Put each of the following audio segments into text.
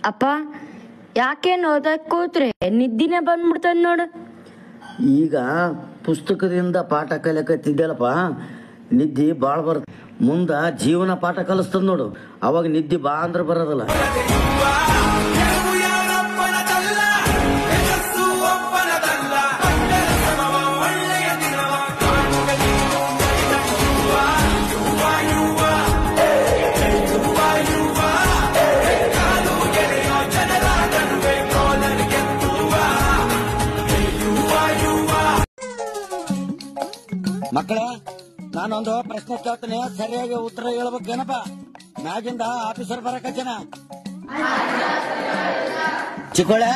ಅಪ್ಪ ಯಾಕೇನು ಓದಕ್ ಕೂತ್ರೆ ನಿದ್ದಿನೇ ಬಂದ್ಬಿಡ್ತದ ನೋಡು. ಈಗ ಪುಸ್ತಕದಿಂದ ಪಾಠ ಕಲಿಯಕತ್ತಿದ್ದಲ್ಲಪ್ಪ, ನಿದ್ದೆ ಭಾಳ ಬರುತ್ತೆ. ಮುಂದ ಜೀವನ ಪಾಠ ಕಲಿಸ್ತದ ನೋಡು, ಅವಾಗ ನಿದ್ದೆ ಬಾ ಅಂದ್ರೆ ಬರೋದಿಲ್ಲ. ಮಕ್ಕಳ, ನಾನೊಂದು ಪ್ರಶ್ನೆ ಕೇಳ್ತೇನೆ, ಸರಿಯಾಗಿ ಉತ್ತರ ಹೇಳ್ಬೇಕೇನಪ್ಪ? ಮ್ಯಾಗಿಂದ ಆಫೀಸರ್ ಬರಕಚ್ಚನ. ಚಿಕ್ಕೋಳೆ,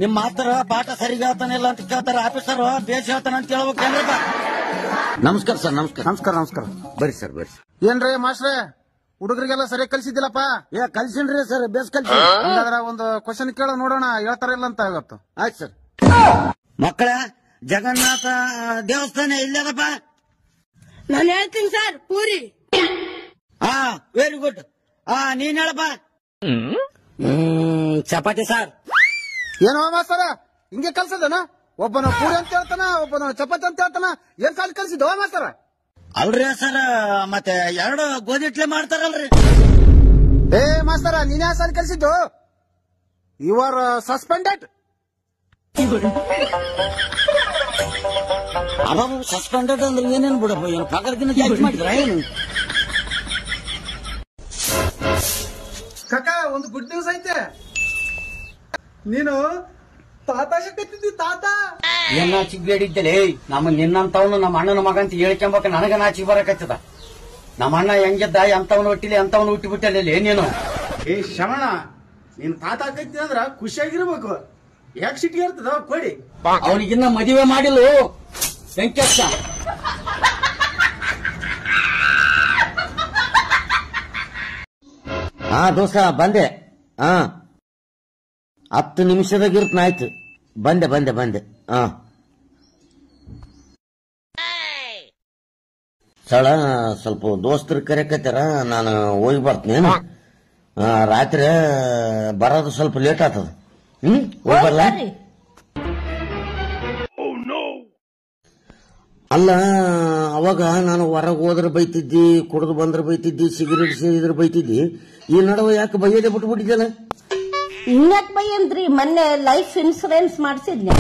ನಿಮ್ ಮಾಸ್ತರ ಪಾಠ ಸರಿಗೆ ಹೇಳ್ತಾನಿಲ್ಲ ಅಂತ ಕೇಳ್ತಾರ, ಆಫೀಸರ್ ಬೇಸ್ ಹೇಳ್ತಾನ ಅಂತ ಹೇಳ್ಬೇಕೇನಪ್ಪ? ನಮಸ್ಕಾರ ಸರ್. ನಮಸ್ಕಾರ. ಬರ್ರಿ ಸರ್, ಬರ್ರಿ. ಏನ್ರಿ ಮಾಸ್ಟ್ರೆ, ಹುಡುಗರಿಗೆಲ್ಲ ಸರಿಯಾಗಿ ಕಲ್ಸಿದ್ದಿಲ್ಲಪ್ಪ? ಕಲ್ಸಿನ್ರಿ ಸರ್, ಬೇಸ್ ಕಲ್ಸಿ. ಹಂಗಾದ್ರೆ ಒಂದು ಕ್ವಶನ್ ಕೇಳ ನೋಡೋಣ, ಹೇಳ್ತಾರ ಇಲ್ಲ ಅಂತ ಇವತ್ತು. ಆಯ್ತು ಸರ್. ಮಕ್ಕಳ, ಜಗನ್ನಾಥ ದೇವಸ್ಥಾನ ಇಲ್ಲದಪ್ಪ? ನಾನು ಹೇಳ್ತೀನಿ ಸರ್, ಪೂರಿ. Very good. ನೀನ್ ಹೇಳಪ್ಪ? ಚಪಾತಿ ಸರ್. ಏನೋ ಮಾಸ್ತರ ಹಿಂಗೆ ಕಲ್ಸದನ? ಒಬ್ಬನ ಪೂರಿ ಅಂತ ಹೇಳ್ತಾನ, ಒಬ್ಬನ ಚಪಾತಿ ಅಂತ ಹೇಳ್ತಾನ. ಏನ್ ಸಾಲಿ ಕಲ್ಸಿದ್ವ ಮಾಸ್ತರ? ಅಲ್ರಿ ಸರ್, ಮತ್ತೆ ಎರಡು ಗೋಧಿ ಇಡ್ಲಿ ಮಾಡ್ತಾರಲ್ರಿ. ಏ ಮಾಸ್ತರ, ನೀನ್ ಯಾವ ಸಾಲಿ ಕಲ್ಸಿದ್ದು? You are suspended. ಅವಾಗ ಸಸ್ಪೆಂಡೆಡ್ ಅಂದ್ರೆ ಏನೇನು ಬಿಡಪ್ಪ, ಏನು ಪಗಾರಕ್ಕಿಂತ ಜಾಸ್ತಿ ಮಾಡಿದ್ರ ಏನು? ಕಾಕ, ಒಂದು ಗುಡ್ ನ್ಯೂಸ್ ಐತೆ. ನೀನು ತಾತ ಶಕ್ತಿದ್ದಿ. ತಾತ ಏನ್ ನಾಚಿಕ್ ಬೇಡಿದ್ದಲೇ? ನಮ್ಮ ನಿನ್ನಂತವನು ನಮ್ಮ ಅಣ್ಣನ ಮಗ ಅಂತ ಹೇಳ್ಕೊಂಬಕ ನನಗ ನಾಚಿಕ್ ಬರಕತ್ತದ. ನಮ್ಮ ಅಣ್ಣ ಹೆಂಗಿದ್ದ, ಎಂತವನು ಹುಟ್ಟಿಲಿ ಎಂತವನು ಹುಟ್ಟಿ ಬಿಟ್ಟಲ್ಲಿ ನೀನು. ಏ ಶ್ರವಣ, ನೀನ್ ತಾತ ಆಕೈತಿ ಅಂದ್ರ ಖುಷಿಯಾಗಿರ್ಬೇಕು. ಯಾಕೆ ಸಿಟ್ಟಿಗೆ ಇರ್ತದ ಕೊಡಿ. ಅವನಿಗಿನ್ನ ಮದುವೆ ಮಾಡಿಲು ವೆಂಕಟೇಶ. ದೋಸ್ತ ಬಂದೆ. 10 ನಿಮಿಷದಾಗಿರ್ತನಾಯ್ತು. ಬಂದೆ. ಸಳ ಸ್ವಲ್ಪ ದೋಸ್ತರು ಕರೆಕತ್ತಾರ, ನಾನು ಹೋಗಿ ಬರ್ತೀನಿ. ರಾತ್ರಿ ಬರೋದು ಸ್ವಲ್ಪ ಲೇಟ್ ಆಗ್ತದ. ಹೋಗಿ ಬರ್ಲ? ಅಲ್ಲ, ಅವಾಗ ನಾನು ಹೊರಗೆ ಹೋದ್ರೆ ಬೈತಿದ್ದಿ, ಕುಡಿದು ಬಂದ್ರೆ ಬೈತಿದ್ದಿ, ಸಿಗರೇಟ್ ಸೇದಿದ್ರೆ ಬೈತಿದ್ದಿ. ಈ ನಡುವೆ ಯಾಕೆ ಬೈಯದೆ ಬಿಟ್ಬಿಟ್ಟಿದ್ದಲ್ಲ? ಇನ್ಯಾಕ್ ಬೈ ಅಂದ್ರಿ? ಮೊನ್ನೆ ಲೈಫ್ ಇನ್ಸೂರೆನ್ಸ್ ಮಾಡಿಸಿದ್ನೆ.